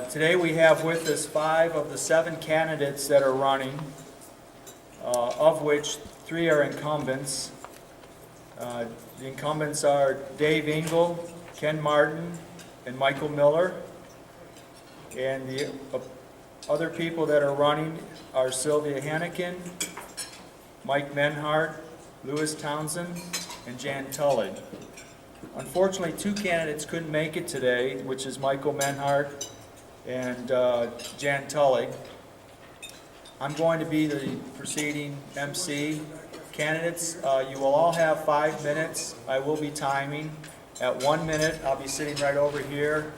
Today we have with us 5 of the 7 candidates that are running, of which 3 are incumbents. The incumbents are Dave Engel, Ken Martin, and Michael Miller. And the other people that are running are Sylvia Hannikin, Mike Menhart, Lewis Townsend, and Jan Tully. Unfortunately, 2 candidates couldn't make it today, which is Michael Menhart and Jan Tully. I'm going to be the preceding MC. Candidates, you will all have 5 minutes. I will be timing. At 1 minute, I'll be sitting right over here.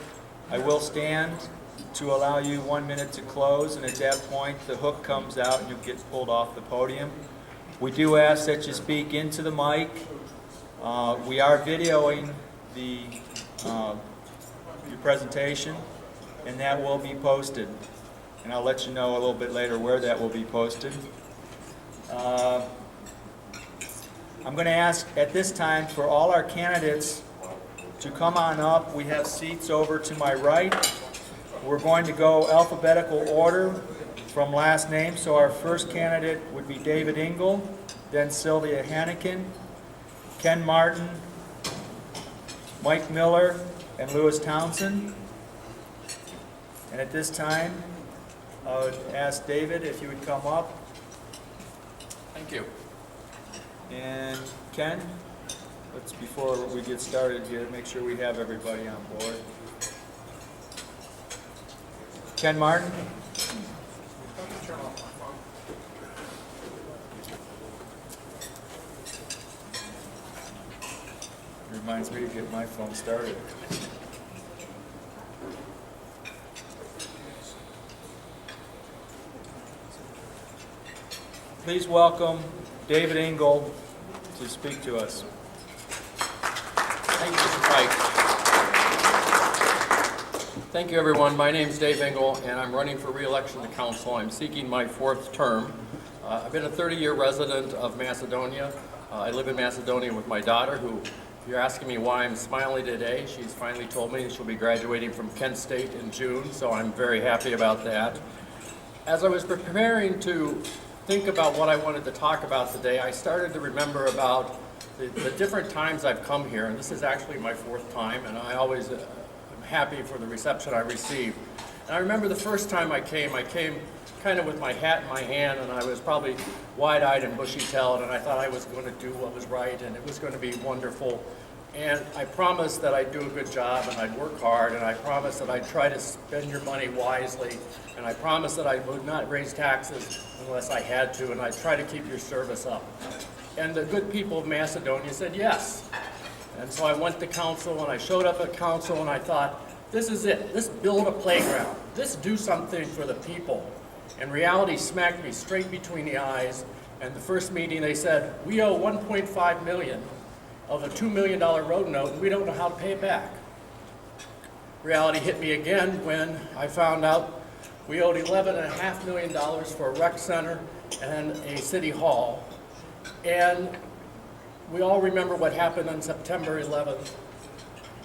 I will stand to allow you 1 minute to close, and at that point, the hook comes out and you'll get pulled off the podium. We do ask that you speak into the mic. We are videoing your presentation, and that will be posted. And I'll let you know a little bit later where that will be posted. I'm going to ask at this time for all our candidates to come on up. We have seats over to my right. We're going to go alphabetical order from last name. So our first candidate would be David Engel, then Sylvia Hannikin, Ken Martin, Mike Miller, and Lewis Townsend. And at this time, I would ask David if you would come up. Thank you. And Ken, before we get started here, make sure we have everybody on board. Ken Martin. Reminds me to get my phone started. Please welcome David Engel to speak to us. Thank you, Mr. Pike. Thank you, everyone. My name is Dave Engel, and I'm running for re-election to council. I'm seeking my 4th term. I've been a 30-year resident of Macedonia. I live in Macedonia with my daughter, who, if you're asking me why I'm smiling today, she's finally told me she'll be graduating from Kent State in June, so I'm very happy about that. As I was preparing to think about what I wanted to talk about today, I started to remember about the different times I've come here, and this is actually my 4th time, and I always am happy for the reception I received. And I remember the first time I came kind of with my hat in my hand, and I was probably wide-eyed and bushy-tailed, and I thought I was going to do what was right, and it was going to be wonderful. And I promised that I'd do a good job, and I'd work hard, and I promised that I'd try to spend your money wisely, and I promised that I would not raise taxes unless I had to, and I'd try to keep your service up. And the good people of Macedonia said yes. And so I went to council, and I showed up at council, and I thought, this is it. Let's build a playground. Let's do something for the people. And reality smacked me straight between the eyes. And the first meeting, they said, we owe $1.5 million of a $2 million road note, and we don't know how to pay it back. Reality hit me again when I found out we owed $11.5 million for a rec center and a city hall. And we all remember what happened on September 11th,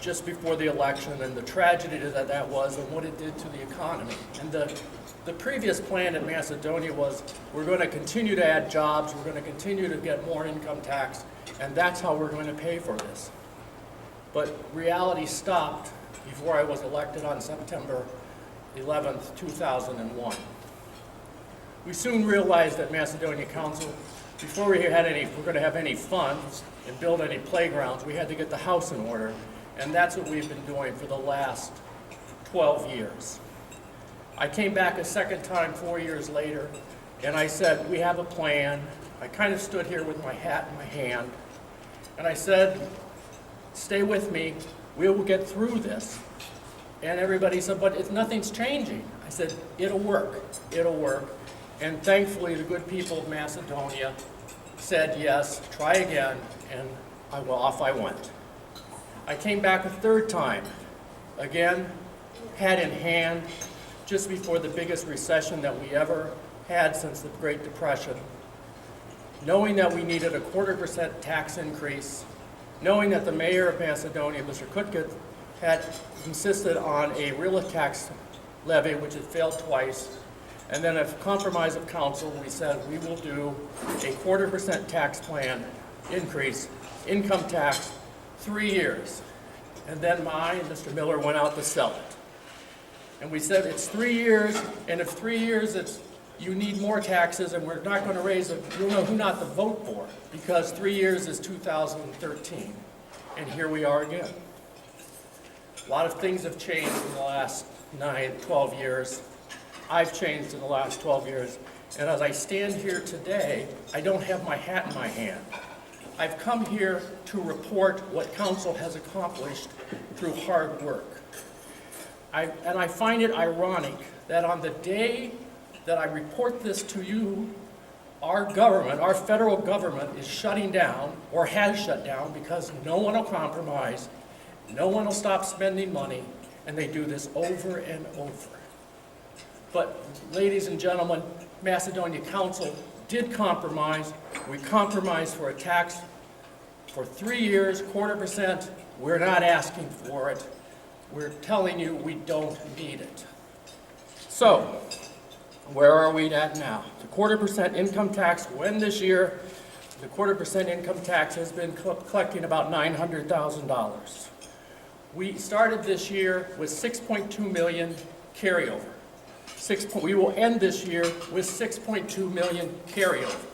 just before the election, and the tragedy that was and what it did to the economy. And the previous plan in Macedonia was, we're going to continue to add jobs, we're going to continue to get more income tax, and that's how we're going to pay for this. But reality stopped before I was elected on September 11th, 2001. We soon realized at Macedonia Council, before we're going to have any funds and build any playgrounds, we had to get the house in order, and that's what we've been doing for the last 12 years. I came back a second time 4 years later, and I said, we have a plan. I kind of stood here with my hat in my hand, and I said, stay with me, we will get through this. And everybody said, but nothing's changing. I said, it'll work, it'll work. And thankfully, the good people of Macedonia said, yes, try again, and off I went. I came back a 3rd time, again, hat in hand, just before the biggest recession that we ever had since the Great Depression, knowing that we needed a 0.25% tax increase, knowing that the mayor of Macedonia, Mr. Kutkut, had insisted on a real levy, which has failed twice. And then a compromise of council, we said we will do a 0.25% tax plan increase, income tax, 3 years. And then Mr. Miller went out to sell it. And we said it's 3 years, and if 3 years you need more taxes, and we're not going to raise it, you'll know who not to vote for, because 3 years is 2013. And here we are again. A lot of things have changed in the last 12 years. I've changed in the last 12 years. And as I stand here today, I don't have my hat in my hand. I've come here to report what council has accomplished through hard work. And I find it ironic that on the day that I report this to you, our government, our federal government, is shutting down, or has shut down, because no one will compromise, no one will stop spending money, and they do this over and over. But, ladies and gentlemen, Macedonia Council did compromise. We compromised for a tax for 3 years, 0.25%. We're not asking for it. We're telling you we don't need it. So, where are we at now? The 0.25% income tax, when this year, the 0.25% income tax has been collecting about $900,000. We started this year with 6.2 million carryover. We will end this year with 6.2 million carryover.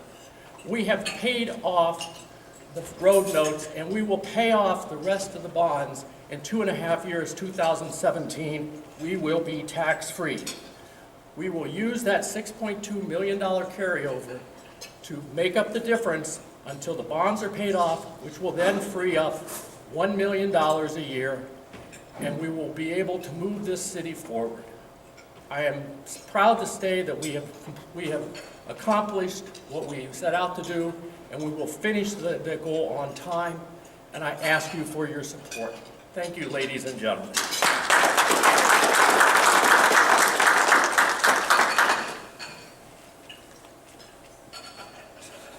We have paid off the road notes, and we will pay off the rest of the bonds in 2.5 years, 2017. We will be tax-free. We will use that $6.2 million carryover to make up the difference until the bonds are paid off, which will then free up $1 million a year, and we will be able to move this city forward. I am proud to say that we have accomplished what we set out to do, and we will finish the goal on time, and I ask you for your support. Thank you, ladies and gentlemen.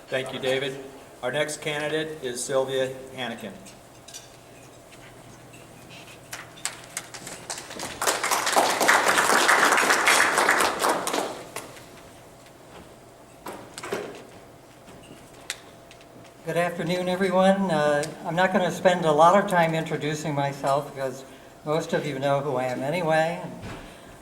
Thank you, David. Our next candidate is Sylvia Hannikin. Good afternoon, everyone. I'm not going to spend a lot of time introducing myself because most of you know who I am anyway.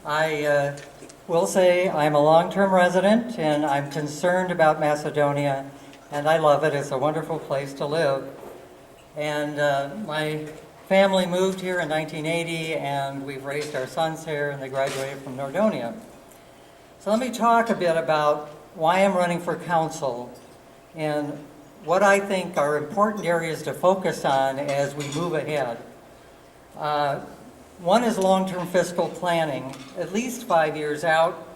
I will say I'm a long-term resident and I'm concerned about Macedonia, and I love it. It's a wonderful place to live. And my family moved here in 1980, and we've raised our sons here, and they graduated from Nordonia. So let me talk a bit about why I'm running for council and what I think are important areas to focus on as we move ahead. One is long-term fiscal planning, at least 5 years out.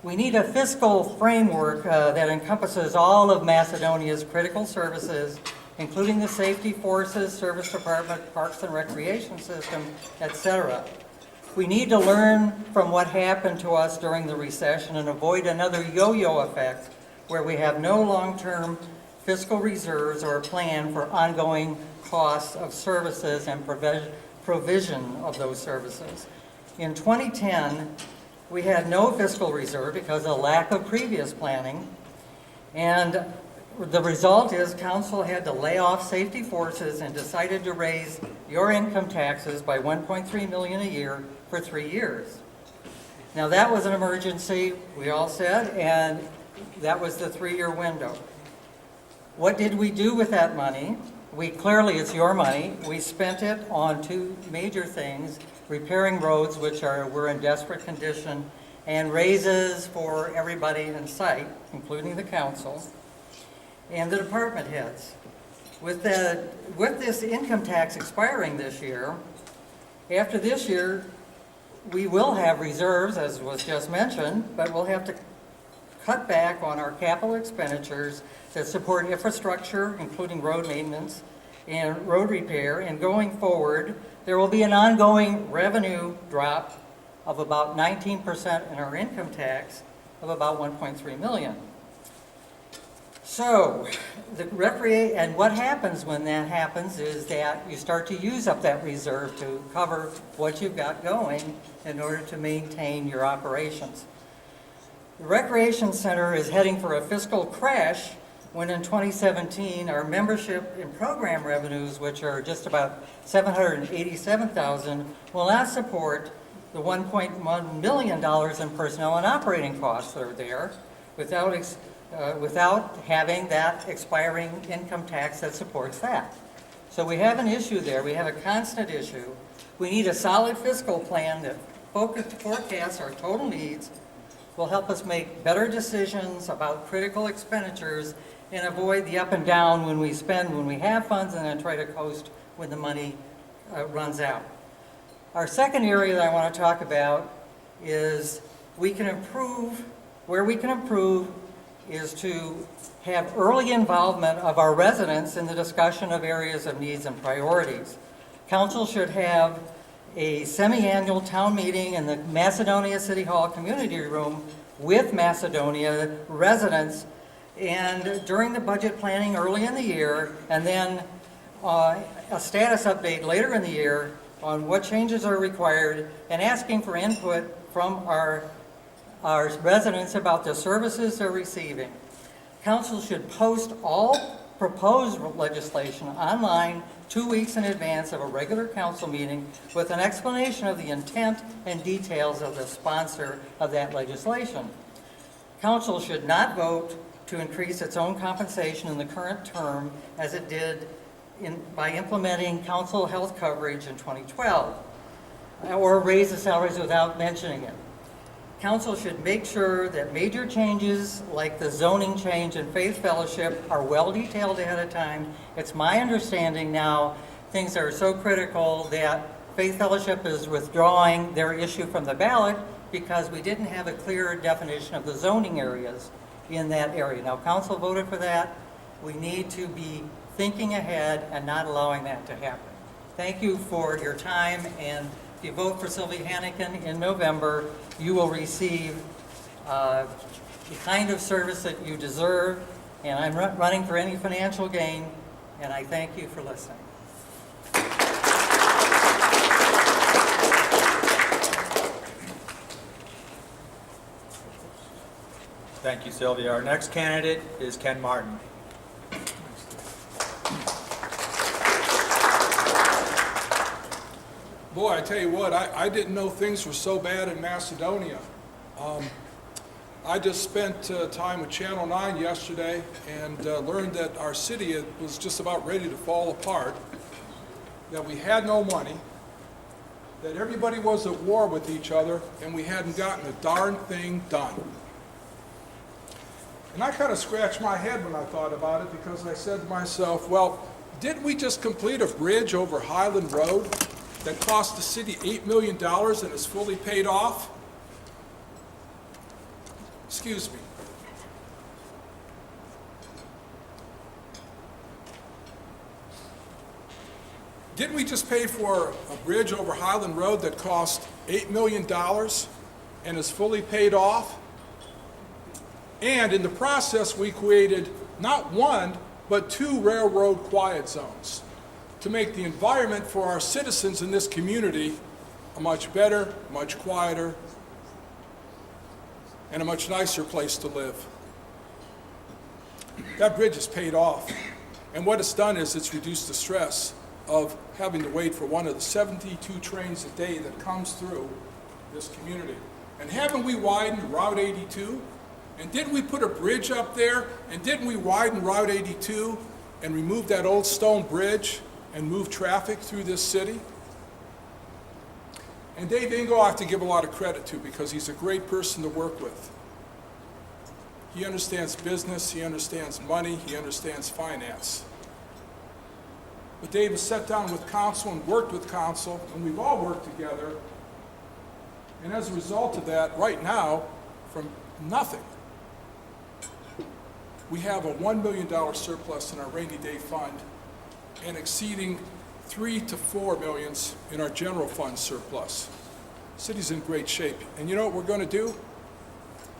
We need a fiscal framework that encompasses all of Macedonia's critical services, including the safety forces, service department, parks and recreation system, etc. We need to learn from what happened to us during the recession and avoid another yo-yo effect where we have no long-term fiscal reserves or a plan for ongoing costs of services and provision of those services. In 2010, we had no fiscal reserve because of lack of previous planning, and the result is council had to lay off safety forces and decided to raise your income taxes by $1.3 million a year for 3 years. Now that was an emergency, we all said, and that was the 3-year window. What did we do with that money? Clearly it's your money. We spent it on 2 major things: repairing roads, which were in desperate condition, and raises for everybody in sight, including the council and the department heads. With this income tax expiring this year, after this year, we will have reserves, as was just mentioned, but we'll have to cut back on our capital expenditures that support infrastructure, including road maintenance and road repair. And going forward, there will be an ongoing revenue drop of about 19% in our income tax of about $1.3 million. So, and what happens when that happens is that you start to use up that reserve to cover what you've got going in order to maintain your operations. The Recreation Center is heading for a fiscal crash when in 2017 our membership and program revenues, which are just about $787,000, will not support the $1.1 million in personnel and operating costs that are there without having that expiring income tax that supports that. So we have an issue there. We have a constant issue. We need a solid fiscal plan that forecasts our total needs, will help us make better decisions about critical expenditures and avoid the up and down when we spend when we have funds and then try to coast when the money runs out. Our second area that I want to talk about is where we can improve is to have early involvement of our residents in the discussion of areas of needs and priorities. Council should have a semi-annual town meeting in the Macedonia City Hall Community Room with Macedonia residents, and during the budget planning early in the year, and then a status update later in the year on what changes are required, and asking for input from our residents about the services they're receiving. Council should post all proposed legislation online 2 weeks in advance of a regular council meeting with an explanation of the intent and details of the sponsor of that legislation. Council should not vote to increase its own compensation in the current term as it did by implementing council health coverage in 2012, or raise the salaries without mentioning it. Council should make sure that major changes like the zoning change and faith fellowship are well detailed ahead of time. It's my understanding now, things are so critical that faith fellowship is withdrawing their issue from the ballot because we didn't have a clear definition of the zoning areas in that area. Now, council voted for that. We need to be thinking ahead and not allowing that to happen. Thank you for your time, and if you vote for Sylvie Hannikin in November, you will receive the kind of service that you deserve, and I'm not running for any financial gain, and I thank you for listening. Thank you, Sylvia. Our next candidate is Ken Martin. Boy, I tell you what, I didn't know things were so bad in Macedonia. I just spent time with Channel 9 yesterday and learned that our city was just about ready to fall apart, that we had no money, that everybody was at war with each other, and we hadn't gotten a darn thing done. And I kind of scratched my head when I thought about it, because I said to myself, well, didn't we just complete a bridge over Highland Road that cost the city $8 million and is fully paid off? Excuse me. Didn't we just pay for a bridge over Highland Road that cost $8 million and is fully paid off? And in the process, we created not one, but 2 railroad quiet zones to make the environment for our citizens in this community a much better, much quieter, and a much nicer place to live. That bridge is paid off. And what it's done is it's reduced the stress of having to wait for one of the 72 trains a day that comes through this community. And haven't we widened Route 82? And didn't we put a bridge up there? And didn't we widen Route 82 and remove that old stone bridge and move traffic through this city? And Dave Ingo I have to give a lot of credit to, because he's a great person to work with. He understands business, he understands money, he understands finance. But Dave has sat down with council and worked with council, and we've all worked together. And as a result of that, right now, from nothing, we have a $1 million surplus in our rainy day fund and exceeding 3 to 4 millions in our general fund surplus. City's in great shape. And you know what we're going to do?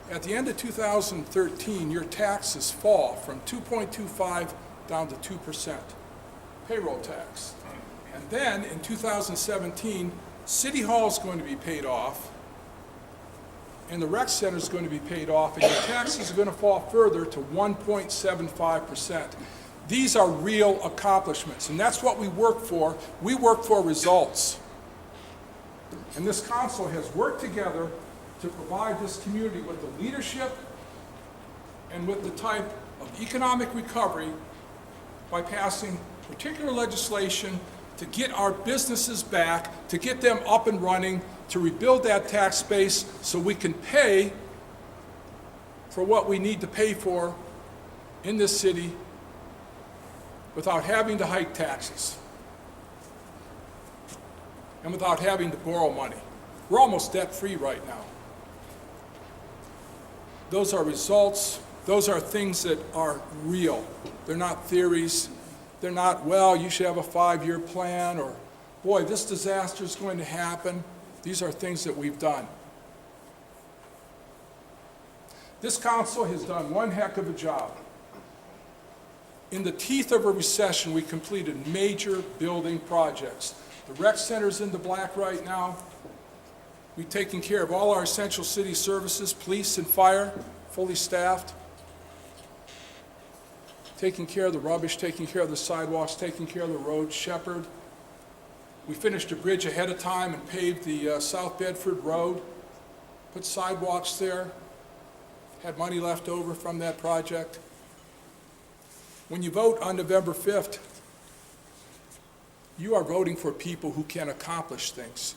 At the end of 2013, your taxes fall from 2.25 down to 2%, payroll tax. And then in 2017, City Hall is going to be paid off, and the rec center is going to be paid off, and your taxes are going to fall further to 1.75%. These are real accomplishments, and that's what we work for. We work for results. And this council has worked together to provide this community with the leadership and with the type of economic recovery by passing particular legislation to get our businesses back, to get them up and running, to rebuild that tax base so we can pay for what we need to pay for in this city without having to hike taxes and without having to borrow money. We're almost debt-free right now. Those are results. Those are things that are real. They're not theories. They're not, well, you should have a 5-year plan, or, boy, this disaster is going to happen. These are things that we've done. This council has done one heck of a job. In the teeth of a recession, we completed major building projects. The rec center's in the black right now. We've taken care of all our essential city services, police and fire, fully staffed. Taking care of the rubbish, taking care of the sidewalks, taking care of the roads, Shepherd. We finished a bridge ahead of time and paved the South Bedford Road, put sidewalks there, had money left over from that project. When you vote on November 5th, you are voting for people who can accomplish things.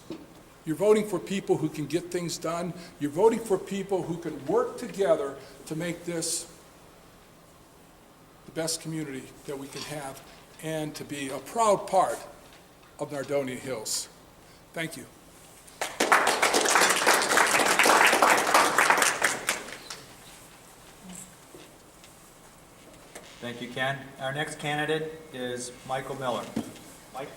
You're voting for people who can get things done. You're voting for people who can work together to make this the best community that we can have and to be a proud part of Nordonia Hills. Thank you. Thank you, Ken. Our next candidate is Michael Miller. Mike?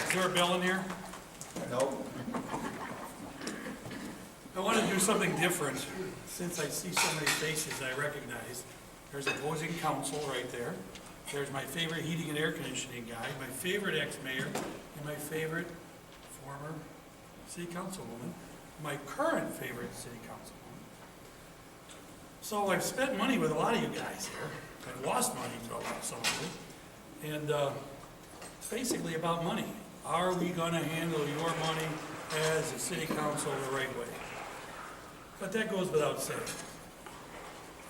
Is there a bill in here? No. I want to do something different, since I see so many faces I recognize. There's opposing counsel right there. There's my favorite heating and air conditioning guy, my favorite ex-mayor, and my favorite former city councilwoman, my current favorite city councilwoman. So I've spent money with a lot of you guys here. I've lost money to some of you. And it's basically about money. Are we going to handle your money as a city council the right way? But that goes without saying.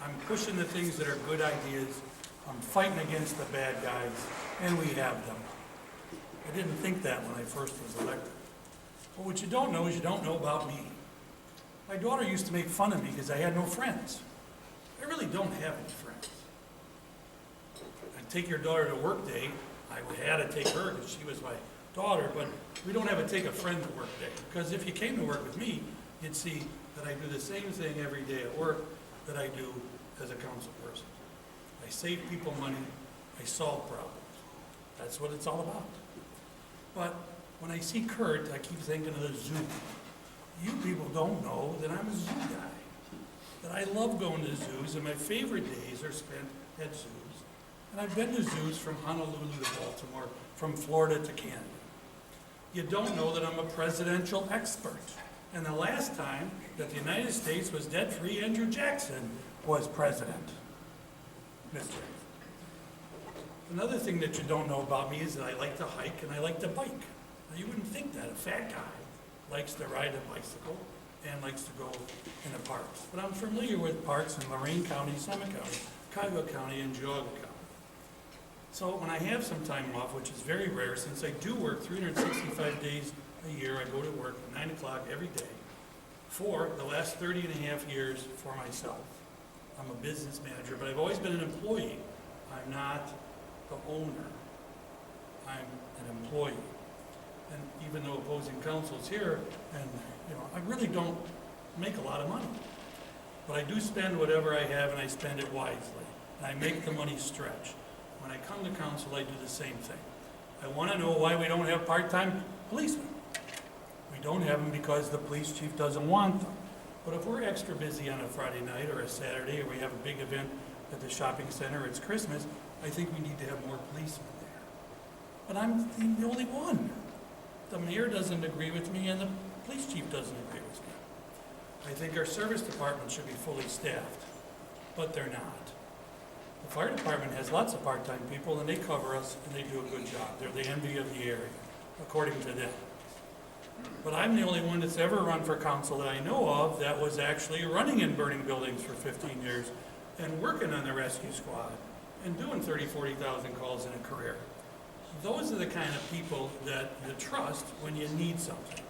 I'm pushing the things that are good ideas. I'm fighting against the bad guys, and we have them. I didn't think that when I first was elected. But what you don't know is you don't know about me. My daughter used to make fun of me because I had no friends. I really don't have any friends. I'd take your daughter to work day. I had to take her because she was my daughter, but we don't have to take a friend to work day. Because if you came to work with me, you'd see that I do the same thing every day at work that I do as a council person. I save people money, I solve problems. That's what it's all about. But when I see Kurt, I keep thinking of the zoo. You people don't know that I'm a zoo guy, that I love going to zoos, and my favorite days are spent at zoos. And I've been to zoos from Honolulu to Baltimore, from Florida to Canada. You don't know that I'm a presidential expert. And the last time that the United States was debt-free, Andrew Jackson was president. Mr. Another thing that you don't know about me is that I like to hike and I like to bike. Now, you wouldn't think that. A fat guy likes to ride a bicycle and likes to go in the parks. But I'm familiar with parks in Lorain County, Summit County, Cuyahoga County, and Geauga County. So when I have some time off, which is very rare, since I do work 365 days a year, I go to work at 9 o'clock every day for the last 30 and a half years for myself. I'm a business manager, but I've always been an employee. I'm not the owner. I'm an employee. And even though opposing counsel's here, and I really don't make a lot of money. But I do spend whatever I have, and I spend it wisely. And I make the money stretch. When I come to council, I do the same thing. I want to know why we don't have part-time policemen. We don't have them because the police chief doesn't want them. But if we're extra busy on a Friday night or a Saturday, or we have a big event at the shopping center, it's Christmas, I think we need to have more policemen there. But I'm the only one. The mayor doesn't agree with me and the police chief doesn't agree with me. I think our service department should be fully staffed, but they're not. The fire department has lots of part-time people and they cover us and they do a good job. They're the envy of the area, according to them. But I'm the only one that's ever run for council that I know of that was actually running in burning buildings for 15 years and working on the rescue squad and doing 30, 40,000 calls in a career. Those are the kind of people that you trust when you need something.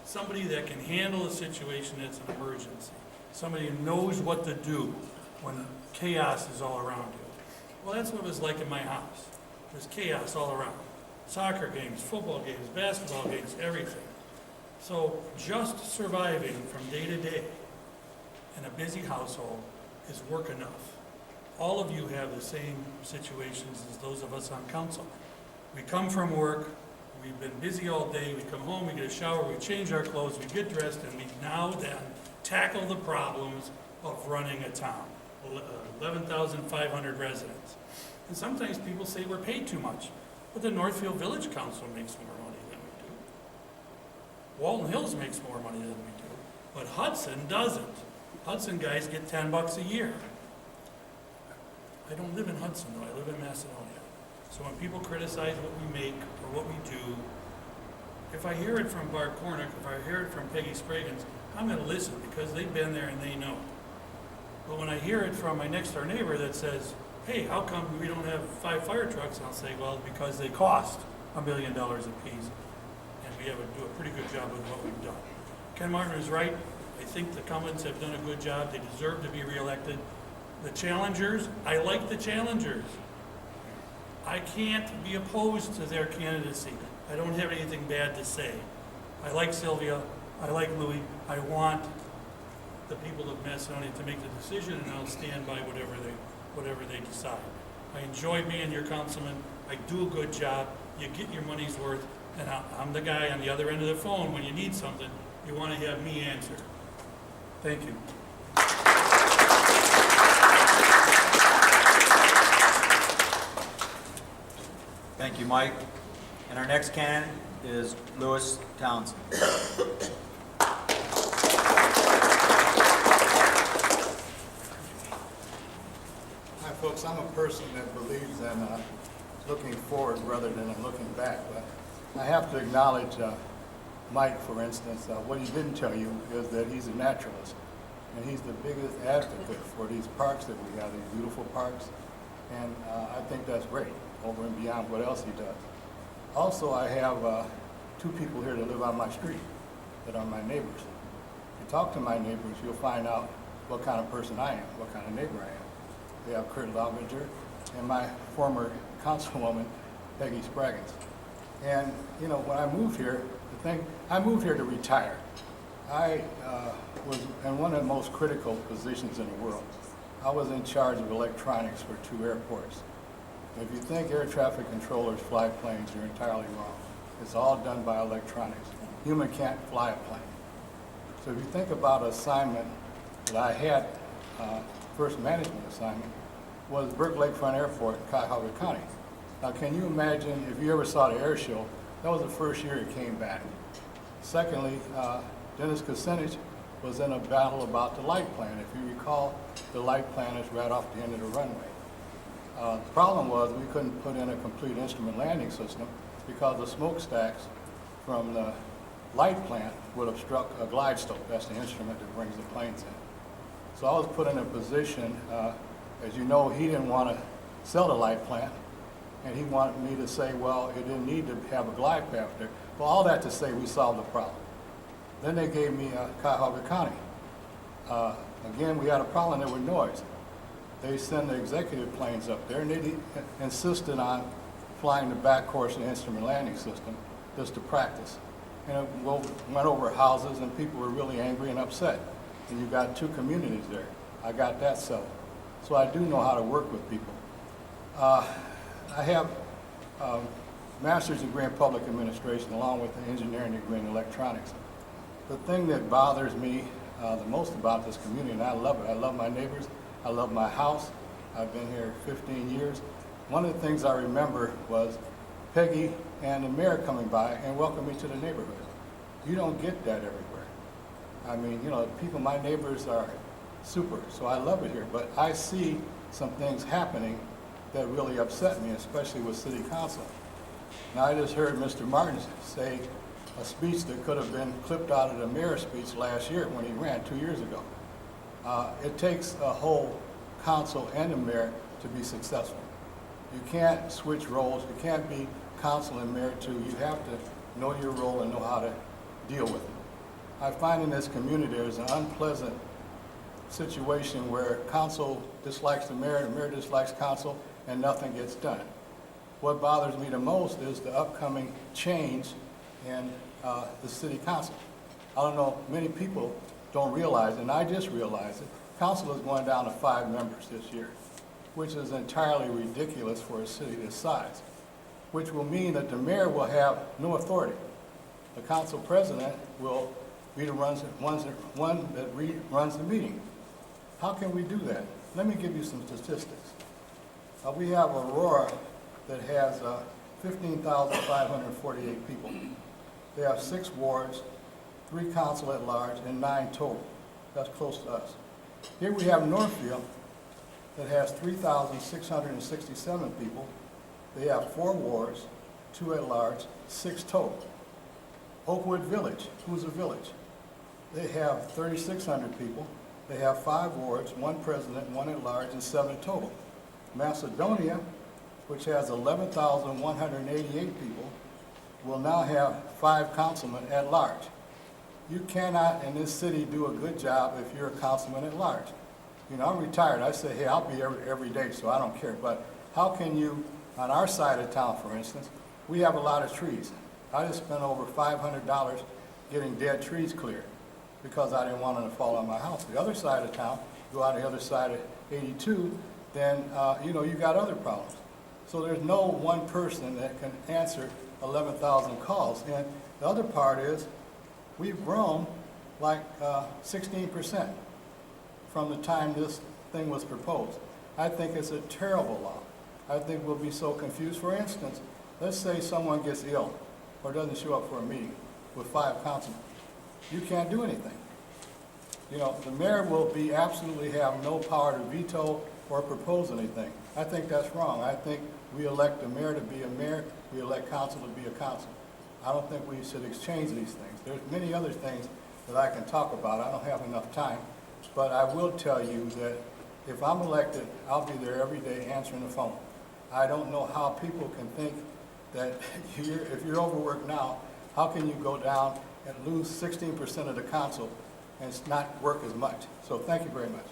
Somebody that can handle a situation that's an emergency. Somebody who knows what to do when chaos is all around you. Well, that's what it was like in my house. There's chaos all around. Soccer games, football games, basketball games, everything. So just surviving from day to day in a busy household is work enough. All of you have the same situations as those of us on council. We come from work, we've been busy all day, we come home, we get a shower, we change our clothes, we get dressed, and we now then tackle the problems of running a town. 11,500 residents. And sometimes people say we're paid too much, but the Northfield Village Council makes more money than we do. Walton Hills makes more money than we do, but Hudson doesn't. Hudson guys get $10 a year. I don't live in Hudson though, I live in Macedonia. So when people criticize what we make or what we do, if I hear it from Barb Cornick, if I hear it from Peggy Spraggins, I'm gonna listen because they've been there and they know. But when I hear it from my next door neighbor that says, hey, how come we don't have 5 fire trucks? I'll say, well, because they cost $1 million apiece. And we do a pretty good job with what we've done. Ken Martin is right. I think the Cummins have done a good job. They deserve to be reelected. The challengers, I like the challengers. I can't be opposed to their candidacy. I don't have anything bad to say. I like Sylvia. I like Louis. I want the people of Macedonia to make the decision, and I'll stand by whatever they decide. I enjoy being your councilman. I do a good job. You get your money's worth, and I'm the guy on the other end of the phone when you need something. You want to have me answer. Thank you. Thank you, Mike. And our next candidate is Louis Townsend. Hi, folks. I'm a person that believes in looking forward rather than looking back. But I have to acknowledge Mike, for instance. What he didn't tell you is that he's a naturalist. And he's the biggest advocate for these parks that we have, these beautiful parks. And I think that's great, over and beyond what else he does. Also, I have 2 people here that live on my street that are my neighbors. If you talk to my neighbors, you'll find out what kind of person I am, what kind of neighbor I am. We have Kurt Lovinger and my former councilwoman, Peggy Spraggins. And, you know, when I moved here, I moved here to retire. I was in one of the most critical positions in the world. I was in charge of electronics for 2 airports. If you think air traffic controllers fly planes, you're entirely wrong. It's all done by electronics. Human can't fly a plane. So if you think about an assignment that I had, first management assignment, was Burke Lakefront Airport in Cuyahoga County. Now can you imagine, if you ever saw the air show, that was the first year it came back. Secondly, Dennis Kucinich was in a battle about the light plan. If you recall, the light plan is right off the end of the runway. The problem was we couldn't put in a complete instrument landing system because the smokestacks from the light plant would obstruct a glide slope. That's the instrument that brings the planes in. So I was put in a position, as you know, he didn't want to sell the light plant, and he wanted me to say, well, it didn't need to have a glide path there. Well, all that to say we solved the problem. Then they gave me Cuyahoga County. Again, we had a problem there with noise. They send the executive planes up there, and they insisted on flying the back course of the instrument landing system just to practice. And it went over houses, and people were really angry and upset. And you got 2 communities there. I got that settled. So I do know how to work with people. I have a master's degree in public administration along with an engineering degree in electronics. The thing that bothers me the most about this community, and I love it, I love my neighbors, I love my house. I've been here 15 years. One of the things I remember was Peggy and the mayor coming by and welcoming me to the neighborhood. You don't get that everywhere. I mean, you know, people, my neighbors are super, so I love it here. But I see some things happening that really upset me, especially with city council. Now, I just heard Mr. Martin say a speech that could have been clipped out of the mayor's speech last year when he ran 2 years ago. It takes a whole council and the mayor to be successful. You can't switch roles. You can't be council and mayor too. You have to know your role and know how to deal with it. I find in this community there's an unpleasant situation where council dislikes the mayor dislikes council, and nothing gets done. What bothers me the most is the upcoming change in the city council. I don't know, many people don't realize, and I just realized it, council is going down to 5 members this year, which is entirely ridiculous for a city this size, which will mean that the mayor will have no authority. The council president will be the one that runs the meeting. How can we do that? Let me give you some statistics. We have Aurora that has 15,548 people. They have 6 wards, 3 council at large, and 9 total. That's close to us. Here we have Northfield that has 3,667 people. They have 4 wards, 2 at large, 6 total. Oakwood Village, who's a village? They have 3,600 people. They have 5 wards, 1 president, 1 at large, and 7 total. Macedonia, which has 11,188 people, will now have 5 councilmen at large. You cannot in this city do a good job if you're a councilman at large. You know, I'm retired. I say, hey, I'll be every day, so I don't care. But how can you, on our side of town, for instance, we have a lot of trees. I just spent over $500 getting dead trees cleared because I didn't want them to fall on my house. The other side of town, go out the other side of 82, then, you know, you got other problems. So there's no one person that can answer 11,000 calls. And the other part is we've grown like 16% from the time this thing was proposed. I think it's a terrible law. I think we'll be so confused. For instance, let's say someone gets ill or doesn't show up for a meeting with 5 councilmen. You can't do anything. You know, the mayor will be absolutely have no power to veto or propose anything. I think that's wrong. I think we elect the mayor to be a mayor, we elect council to be a council. I don't think we should exchange these things. There's many other things that I can talk about. I don't have enough time, but I will tell you that if I'm elected, I'll be there every day answering the phone. I don't know how people can think that if you're overworked now, how can you go down and lose 16% of the council and not work as much? So thank you very much.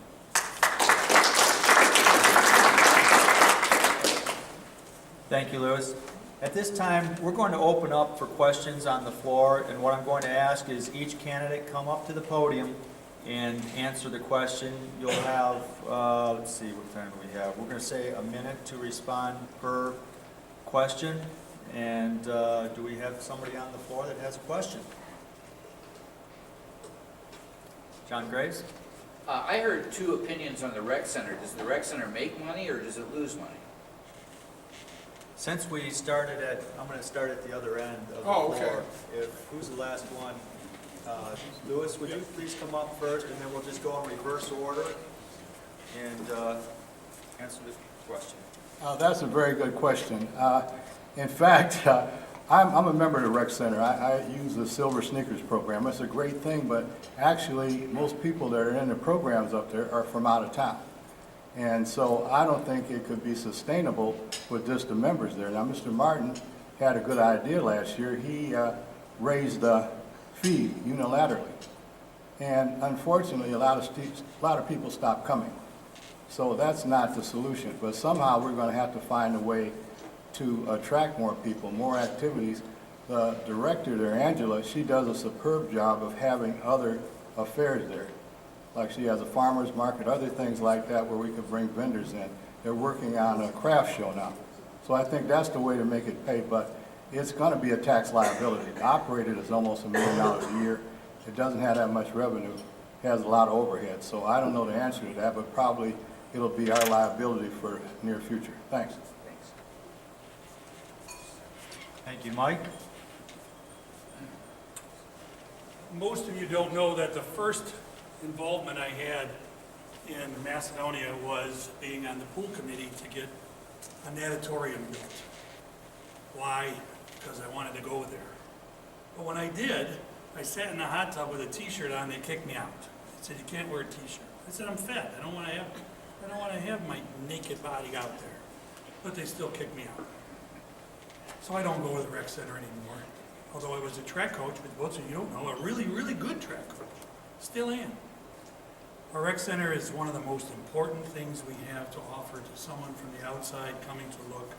Thank you, Louis. At this time, we're going to open up for questions on the floor, and what I'm going to ask is each candidate come up to the podium and answer the question. You'll have, let's see, what time do we have? We're going to say a minute to respond per question. And do we have somebody on the floor that has a question? John Graves? I heard 2 opinions on the rec center. Does the rec center make money or does it lose money? Since we started at, I'm going to start at the other end of the Oh, floor. okay. Who's the last one? Louis, would you please come up first, and then we'll just go in reverse order and answer the question. That's a very good question. In fact, I'm a member of the rec center. I use the Silver Sneakers program. It's a great thing, but actually most people that are in the programs up there are from out of town. And so I don't think it could be sustainable with just the members there. Now, Mr. Martin had a good idea last year. He raised the fee unilaterally. And unfortunately, a lot of people stopped coming. So that's not the solution. But somehow we're going to have to find a way to attract more people, more activities. The director there, Angela, she does a superb job of having other affairs there. Like she has a farmer's market, other things like that where we could bring vendors in. They're working on a craft show now. So I think that's the way to make it pay, but it's gonna be a tax liability. To operate it is almost $1 million a year. It doesn't have that much revenue, has a lot of overhead. So I don't know the answer to that, but probably it'll be our liability for near future. Thanks. Thanks. Thank you, Mike. Most of you don't know that the first involvement I had in Macedonia was being on the pool committee to get a natatorium built. Why? Because I wanted to go there. But when I did, I sat in a hot tub with a t-shirt on, they kicked me out. They said, you can't wear a t-shirt. I said, I'm fat, I don't want to have my naked body out there. But they still kicked me out. So I don't go to the rec center anymore. Although I was a track coach, which most of you don't know, a really, really good track coach. Still am. Our rec center is one of the most important things we have to offer to someone from the outside coming to look.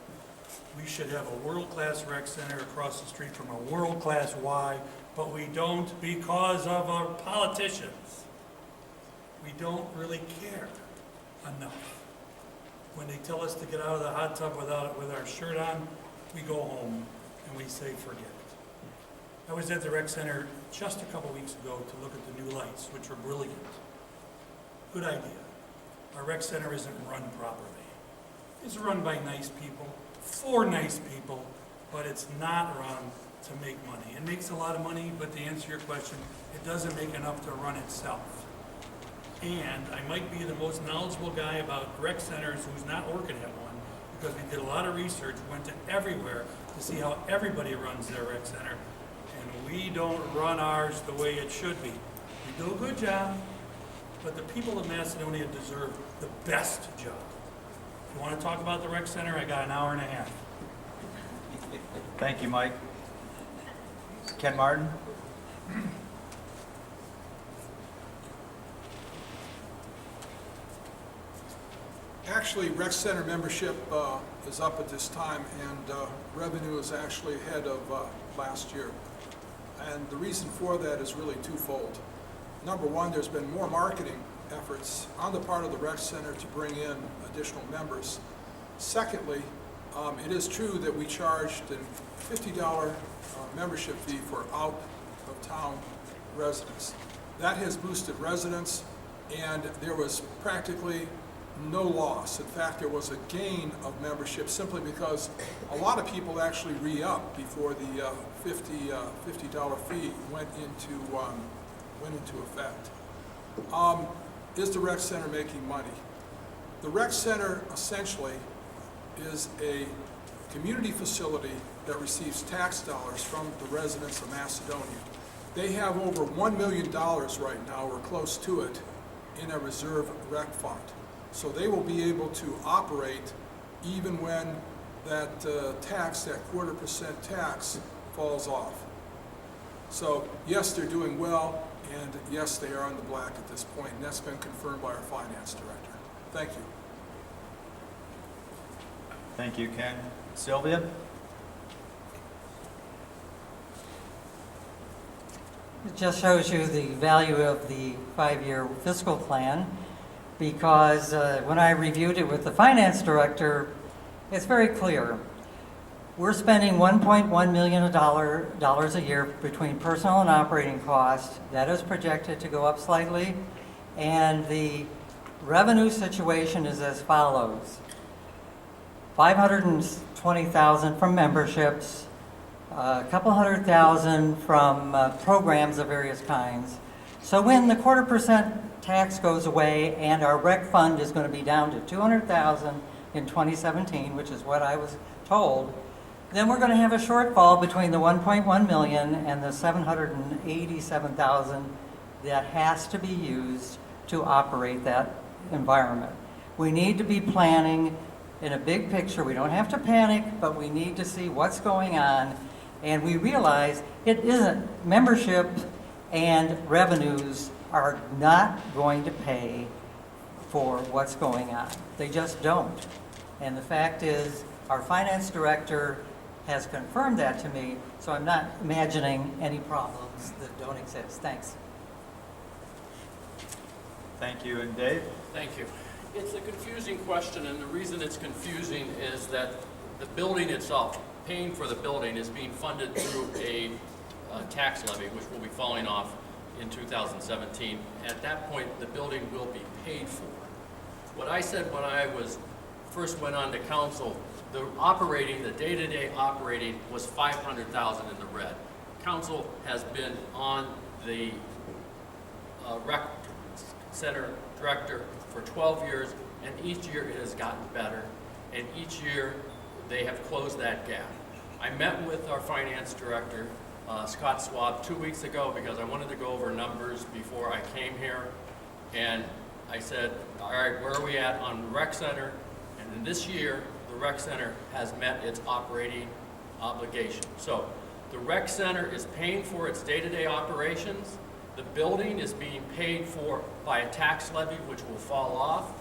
We should have a world-class rec center across the street from a world-class Y, but we don't because of our politicians. We don't really care enough. When they tell us to get out of the hot tub with our shirt on, we go home and we say forget it. I was at the rec center just a couple weeks ago to look at the new lights, which are brilliant. Good idea. Our rec center isn't run properly. It's run by nice people, for nice people, but it's not run to make money. It makes a lot of money, but to answer your question, it doesn't make enough to run itself. And I might be the most knowledgeable guy about rec centers who's not working at one, because we did a lot of research, went to everywhere to see how everybody runs their rec center, and we don't run ours the way it should be. We do a good job, but the people of Macedonia deserve the best job. If you want to talk about the rec center, I got an hour and a half. Thank you, Mike. Ken Martin? Actually, rec center membership is up at this time, and revenue is actually ahead of last year. And the reason for that is really twofold. Number one, there's been more marketing efforts on the part of the rec center to bring in additional members. Secondly, it is true that we charged a $50 membership fee for out-of-town residents. That has boosted residents, and there was practically no loss. In fact, there was a gain of membership simply because a lot of people actually re-up before the $50 fee went into effect. Is the rec center making money? The rec center essentially is a community facility that receives tax dollars from the residents of Macedonia. They have over $1 million right now, or close to it, in a reserve rec fund. So they will be able to operate even when that tax, that 0.25% tax, falls off. So yes, they're doing well, and yes, they are in the black at this point, and that's been confirmed by our finance director. Thank you. Thank you, Ken. Sylvia? It just shows you the value of the 5-year fiscal plan, because when I reviewed it with the finance director, it's very clear. We're spending $1.1 million a year between personal and operating costs. That is projected to go up slightly. And the revenue situation is as follows. $520,000 from memberships, a couple $100,000 from programs of various kinds. So when the 0.25% tax goes away and our rec fund is going to be down to $200,000 in 2017, which is what I was told, then we're going to have a shortfall between the 1.1 million and the 787,000 that has to be used to operate that environment. We need to be planning in a big picture. We don't have to panic, but we need to see what's going on. And we realize it isn't, membership and revenues are not going to pay for what's going on. They just don't. And the fact is, our finance director has confirmed that to me, so I'm not imagining any problems that don't exist. Thanks. Thank you. And Dave? Thank you. It's a confusing question, and the reason it's confusing is that the building itself, paying for the building is being funded through a tax levy, which will be falling off in 2017. At that point, the building will be paid for. What I said when I first went on to council, the day-to-day operating was $500,000 in the red. Council has been on the rec center director for 12 years, and each year it has gotten better, and each year they have closed that gap. I met with our finance director, Scott Swab, 2 weeks ago because I wanted to go over numbers before I came here, and I said, all right, where are we at on the rec center? And in this year, the rec center has met its operating obligation. So the rec center is paying for its day-to-day operations. The building is being paid for by a tax levy, which will fall off.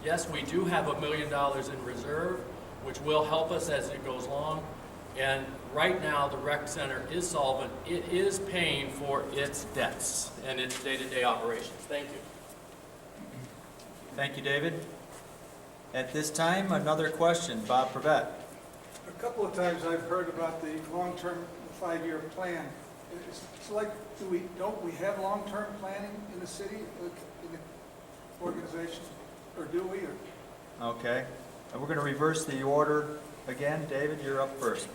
Yes, we do have $1 million in reserve, which will help us as it goes along. And right now, the rec center is solvent. It is paying for its debts and its day-to-day operations. Thank you. Thank you, David. At this time, another question. Bob Prevet. A couple of times I've heard about the long-term 5-year plan. It's like, don't we have long-term planning in the city, in the organization, or do we? Okay. And we're going to reverse the order again. David, you're up first.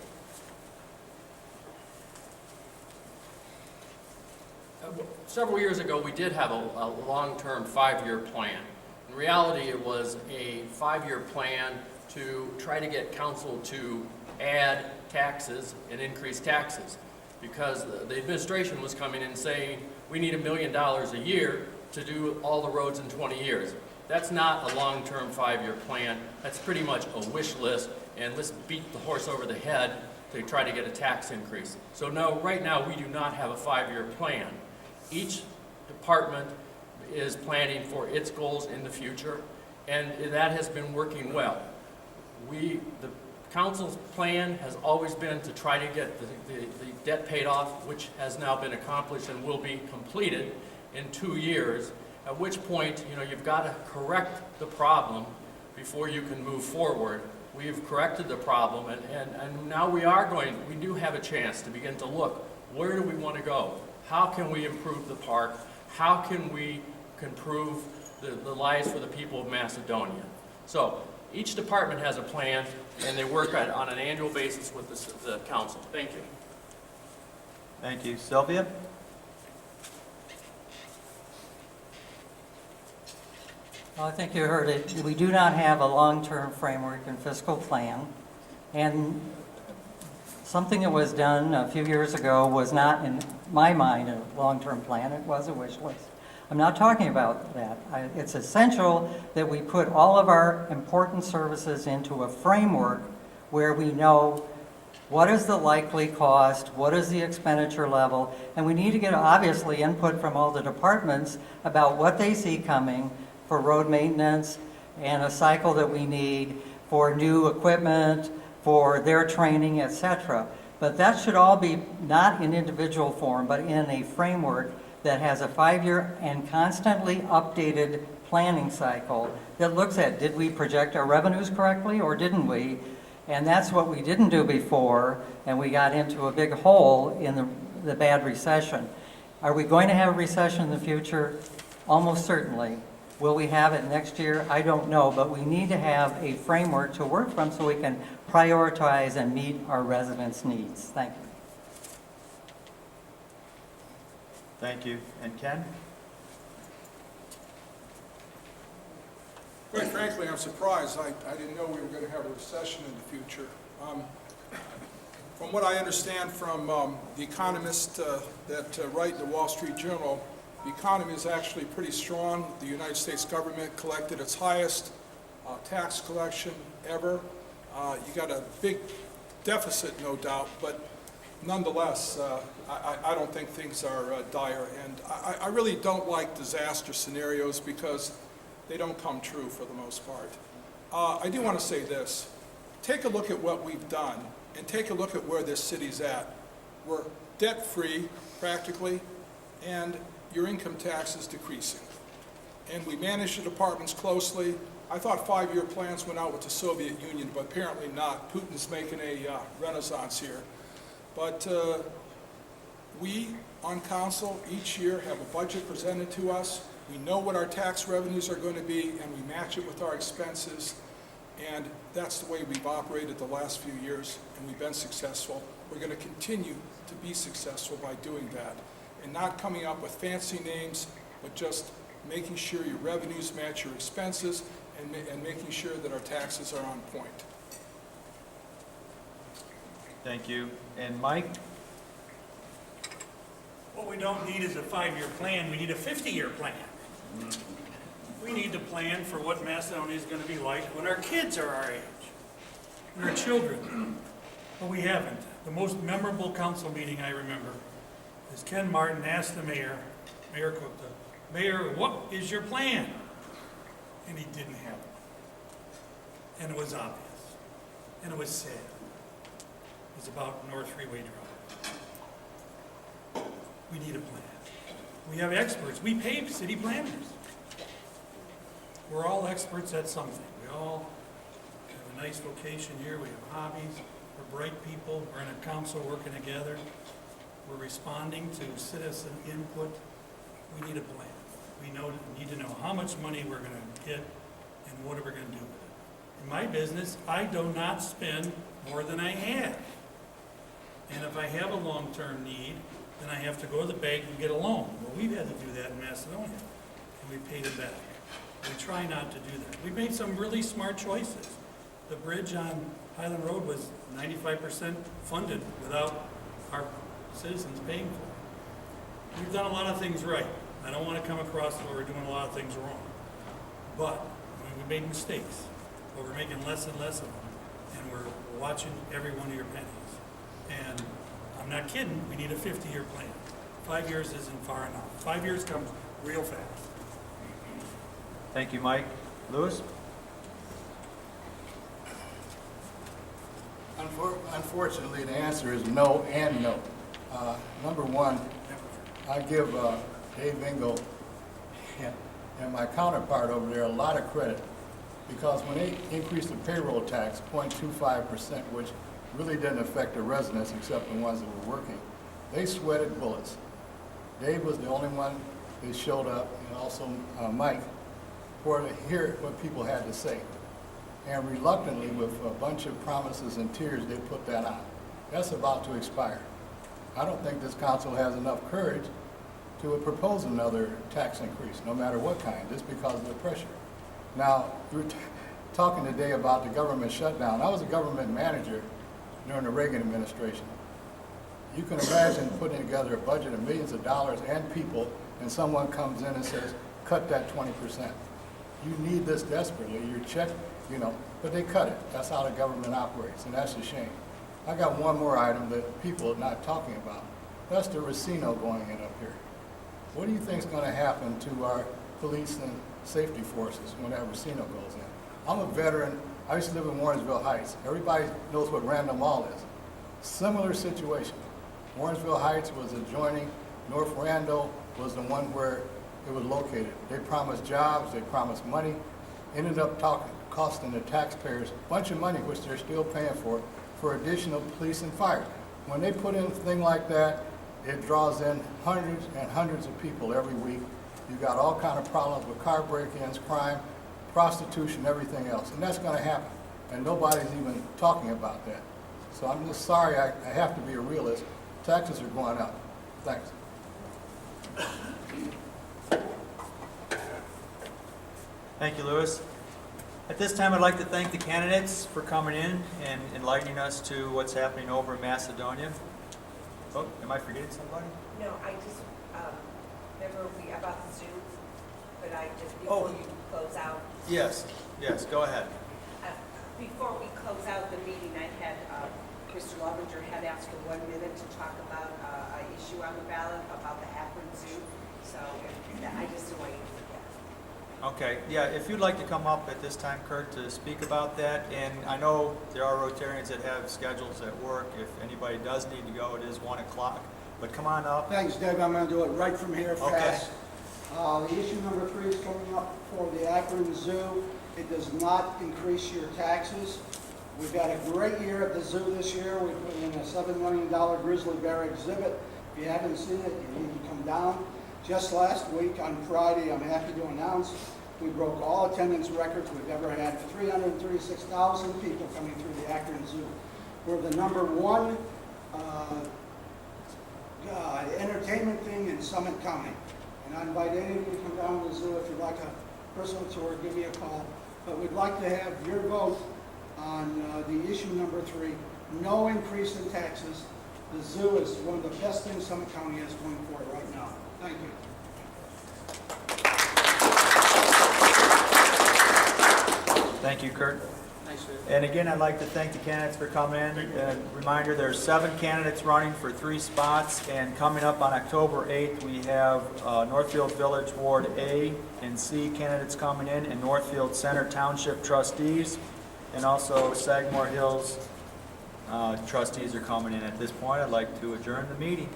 Several years ago, we did have a long-term 5-year plan. In reality, it was a 5-year plan to try to get council to add taxes and increase taxes, because the administration was coming in saying, we need $1 million a year to do all the roads in 20 years. That's not a long-term 5-year plan. That's pretty much a wish list, and let's beat the horse over the head to try to get a tax increase. So no, right now we do not have a 5-year plan. Each department is planning for its goals in the future, and that has been working well. The council's plan has always been to try to get the debt paid off, which has now been accomplished and will be completed in 2 years, at which point, you've got to correct the problem before you can move forward. We've corrected the problem, and now we do have a chance to begin to look, where do we want to go? How can we improve the park? How can we improve the lives for the people of Macedonia? So each department has a plan, and they work on an annual basis with the council. Thank you. Thank you. Sylvia? Well, I think you heard it. We do not have a long-term framework and fiscal plan. And something that was done a few years ago was not, in my mind, a long-term plan. It was a wish list. I'm not talking about that. It's essential that we put all of our important services into a framework where we know what is the likely cost, what is the expenditure level, and we need to get, obviously, input from all the departments about what they see coming for road maintenance and a cycle that we need for new equipment, for their training, etc. But that should all be not in individual form, but in a framework that has a 5-year and constantly updated planning cycle that looks at, did we project our revenues correctly or didn't we? And that's what we didn't do before, and we got into a big hole in the bad recession. Are we going to have a recession in the future? Almost certainly. Will we have it next year? I don't know, but we need to have a framework to work from so we can prioritize and meet our residents' needs. Thank you. Thank you. And Ken? Quite frankly, I'm surprised. I didn't know we were going to have a recession in the future. From what I understand from the economists that write in the Wall Street Journal, the economy is actually pretty strong. The United States government collected its highest tax collection ever. You got a big deficit, no doubt, but nonetheless, I don't think things are dire. And I really don't like disaster scenarios because they don't come true for the most part. I do want to say this. Take a look at what we've done and take a look at where this city's at. We're debt-free, practically, and your income tax is decreasing. And we manage the departments closely. I thought 5-year plans went out with the Soviet Union, but apparently not. Putin's making a renaissance here. But we on council each year have a budget presented to us. We know what our tax revenues are going to be, and we match it with our expenses. And that's the way we've operated the last few years, and we've been successful. We're going to continue to be successful by doing that, and not coming up with fancy names, but just making sure your revenues match your expenses, and making sure that our taxes are on point. Thank you. And Mike? What we don't need is a 5-year plan, we need a 50-year plan. We need to plan for what Macedonia is going to be like when our kids are our age, and our children. But we haven't. The most memorable council meeting I remember is Ken Martin asked the mayor, Mayor Cook, Mayor, what is your plan? And he didn't have it. And it was obvious. And it was sad. It was about North Freeway Drive. We need a plan. We have experts. We pay city planners. We're all experts at something. We all have a nice vocation here. We have hobbies. We're bright people. We're in a council working together. We're responding to citizen input. We need a plan. We need to know how much money we're going to get and what are we going to do with it. In my business, I do not spend more than I have. And if I have a long-term need, then I have to go to the bank and get a loan. Well, we've had to do that in Macedonia, and we paid it back. We try not to do that. We made some really smart choices. The bridge on Highland Road was 95% funded without our citizens paying for it. We've done a lot of things right. I don't want to come across where we're doing a lot of things wrong. But we made mistakes, but we're making less and less of them, and we're watching every one of your pennies. And I'm not kidding, we need a 50-year plan. 5 years isn't far enough. 5 years comes real fast. Thank you, Mike. Louis? Unfortunately, the answer is no and no. Number one, I give Dave Engel and my counterpart over there a lot of credit, because when they increased the payroll tax 0.25%, which really didn't affect the residents except the ones that were working, they sweated bullets. Dave was the only one that showed up, and also Mike, for to hear what people had to say. And reluctantly, with a bunch of promises and tears, they put that on. That's about to expire. I don't think this council has enough courage to propose another tax increase, no matter what kind, just because of the pressure. Now, we were talking today about the government shutdown. I was a government manager during the Reagan administration. You can imagine putting together a budget of millions of dollars and people, and someone comes in and says, cut that 20%. You need this desperately, your check, but they cut it. That's how the government operates, and that's a shame. I got one more item that people are not talking about. That's the Racino going in up here. What do you think is going to happen to our police and safety forces when that Racino goes in? I'm a veteran. I used to live in Warrensville Heights. Everybody knows what Random Mall is. Similar situation. Warrensville Heights was adjoining. North Randall was the one where it was located. They promised jobs, they promised money, ended up costing the taxpayers a bunch of money, which they're still paying for additional police and fire. When they put in a thing like that, it draws in hundreds and hundreds of people every week. You got all kind of problems with car break-ins, crime, prostitution, everything else. And that's going to happen. And nobody's even talking about that. So I'm just sorry, I have to be a realist. Taxes are going up. Thanks. Thank you, Louis. At this time, I'd like to thank the candidates for coming in and enlightening us to what's happening over in Macedonia. Oh, am I forgetting somebody? No, I just, remember about the Zoom, but I just, before you close out. Yes, go ahead. Before we close out the meeting, I had, Mr. Lovinger had asked for 1 minute to talk about an issue on the ballot about the Akron Zoo. So I just want you to forget. Okay, yeah, if you'd like to come up at this time, Kurt, to speak about that, and I know there are Rotarians that have schedules at work. If anybody does need to go, it is 1 o'clock, but come on up. Thanks, Dave. I'm going to do it right from here Okay. fast. The issue number 3 is coming up for the Akron Zoo. It does not increase your taxes. We've had a great year at the zoo this year. We put in a $7 million grizzly bear exhibit. If you haven't seen it, you need to come down. Just last week on Friday, I'm happy to announce, we broke all attendance records we've ever had. 336,000 people coming through the Akron Zoo. We're the #1 entertainment thing in Summit County. And I invite any of you to come down to the zoo. If you'd like a personal tour, give me a call. But we'd like to have your vote on the issue #3, no increase in taxes. The zoo is one of the best things Summit County has going for it right now. Thank you. Thank you, Kurt. And again, I'd like to thank the candidates for coming in. And reminder, there's 7 candidates running for 3 spots, and coming up on October 8th, we have Northfield Village Ward A and C candidates coming in, and Northfield Center Township trustees, and also Sagamore Hills trustees are coming in. At this point, I'd like to adjourn the meeting.